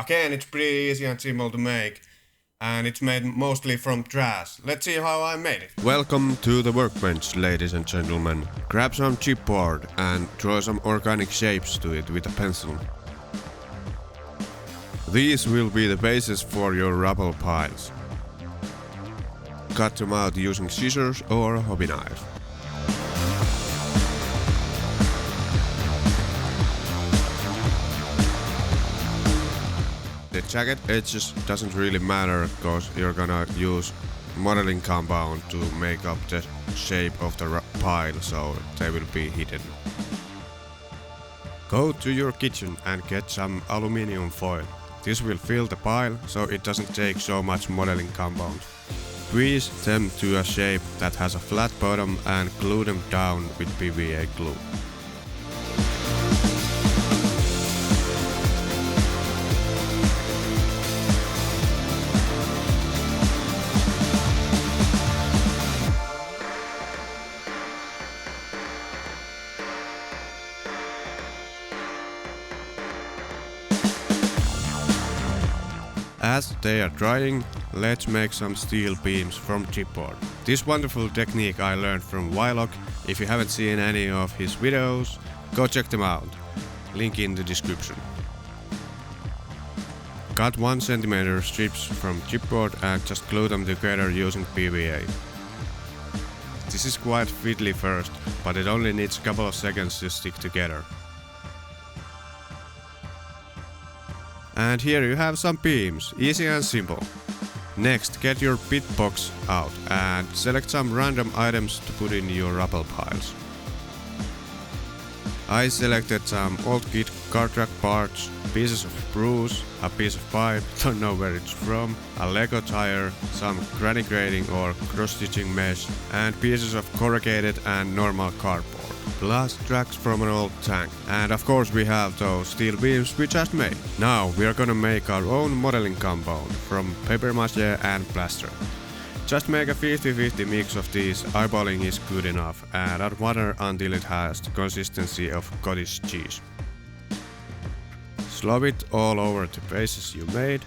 Again, it's pretty easy and simple to make, and it's made mostly from trash. Let's see how I made it. Welcome to the workbench, ladies and gentlemen. Grab some chipboard and draw some organic shapes to it with a pencil. These will be the basis for your rubble piles. Cut them out using scissors or a hobby knife. The jagged edges doesn't really matter because you're gonna use modeling compound to make up the shape of the pile, so they will be hidden. Go to your kitchen and get some aluminium foil. This will fill the pile so it doesn't take so much modeling compound. Squeeze them to a shape that has a flat bottom and glue them down with PVA glue. As they are drying, let's make some steel beams from chipboard. This wonderful technique I learned from Willock. If you haven't seen any of his videos, go check them out. Link in the description. Cut 1 cm strips from chipboard and just glue them together using PVA. This is quite fiddly first, but it only needs a couple of seconds to stick together. And here you have some beams, easy and simple. Next, get your bit box out and select some random items to put in your rubble piles. I selected some old kit car track parts, pieces of spruce, a piece of pipe, don't know where it's from, a Lego tire, some granny grating or cross-stitching mesh, and pieces of corrugated and normal cardboard. Plus tracks from an old tank. And of course we have those steel beams we just made. Now we are gonna make our own modeling compound from paper mache and plaster. Just make a 50-50 mix of these, eyeballing is good enough, and add water until it has the consistency of cottage cheese. Slob it all over the bases you made,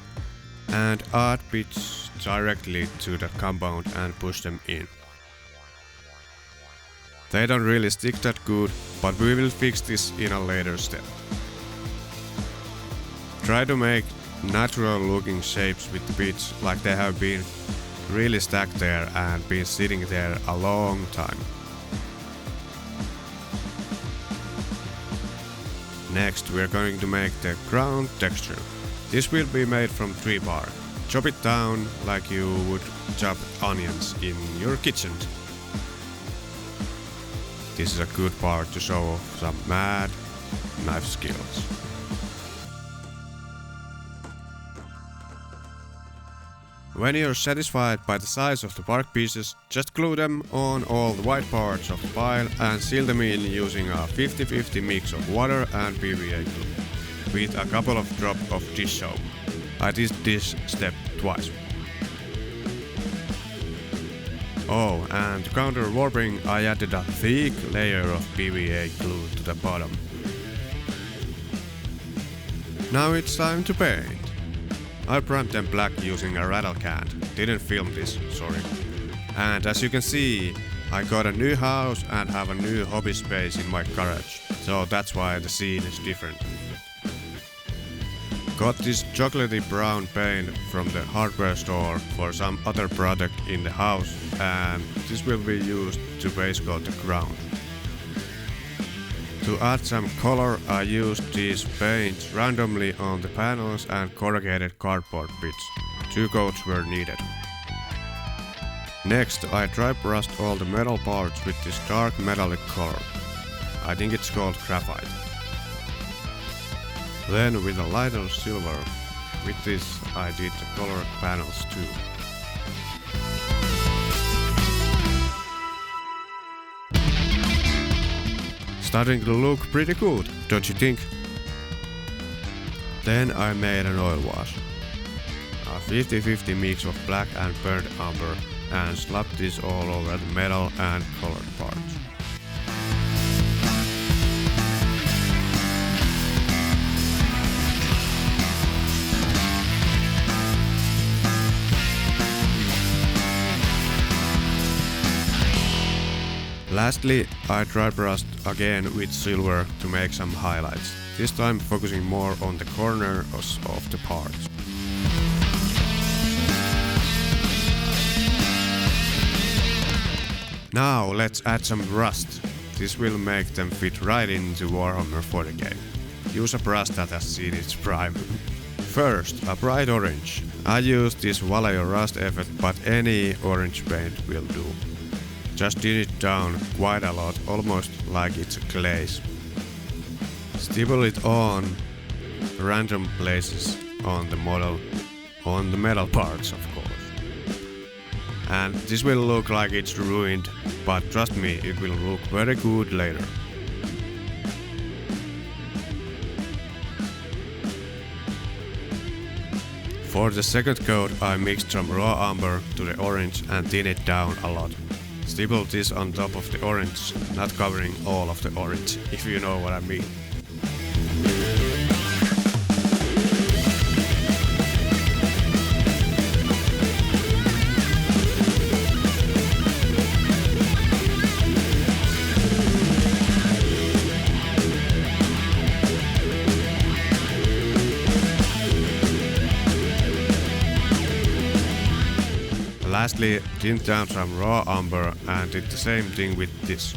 and add bits directly to the compound and push them in. They don't really stick that good, but we will fix this in a later step. Try to make natural looking shapes with the bits like they have been really stacked there and been sitting there a long time. Next we're going to make the ground texture. This will be made from tree bark. Chop it down like you would chop onions in your kitchen. This is a good part to show off some mad knife skills. When you're satisfied by the size of the bark pieces, just glue them on all the white parts of the pile and seal them in using a 50-50 mix of water and PVA glue, with a couple of drops of dish soap. I did this step twice. Oh, and to counter warping, I added a thick layer of PVA glue to the bottom. Now it's time to paint. I primed them black using a rattle can. Didn't film this, sorry. And as you can see, I got a new house and have a new hobby space in my garage, so that's why the scene is different. Got this chocolatey brown paint from the hardware store for some other product in the house, and this will be used to base coat the ground. To add some color, I used these paints randomly on the panels and corrugated cardboard bits. 2 coats were needed. Next, I dry brushed all the metal parts with this dark metallic color. I think it's called graphite. Then with a lighter silver, with this I did the colored panels too. Starting to look pretty good, don't you think? Then I made an oil wash. A 50-50 mix of black and burnt umber, and slapped this all over the metal and colored parts. Lastly, I dry brushed again with silver to make some highlights, this time focusing more on the corners of the parts. Now let's add some rust. This will make them fit right into Warhammer 40 game. Use a brush that has seen its prime. First, a bright orange. I use this Vallejo rust effect, but any orange paint will do. Just thin it down quite a lot, almost like it's a glaze. Stipple it on random places on the model, on the metal parts of course. And this will look like it's ruined, but trust me, it will look very good later. For the second coat I mixed some raw umber to the orange and thin it down a lot. Stipple this on top of the orange, not covering all of the orange, if you know what I mean. Lastly, tint down some raw umber and did the same thing with this.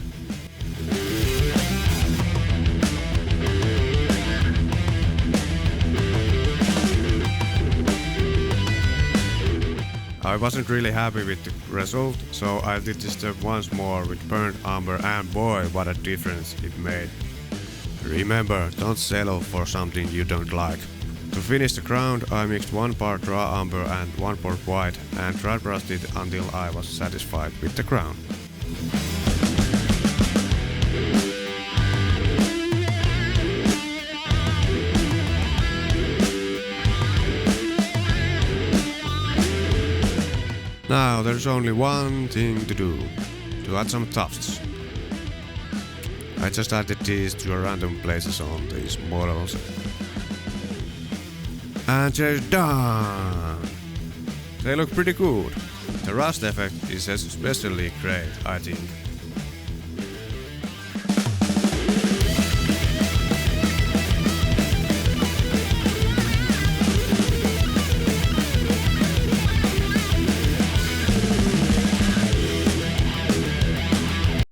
I wasn't really happy with the result, so I did this step once more with burnt umber, and boy, what a difference it made. Remember, don't settle for something you don't like. To finish the ground, I mixed 1 part raw umber and 1 part white and dry brushed it until I was satisfied with the ground. Now there's only one thing to do, to add some tufts. I just added these to random places on these models. And they're done! They look pretty good. The rust effect is especially great, I think.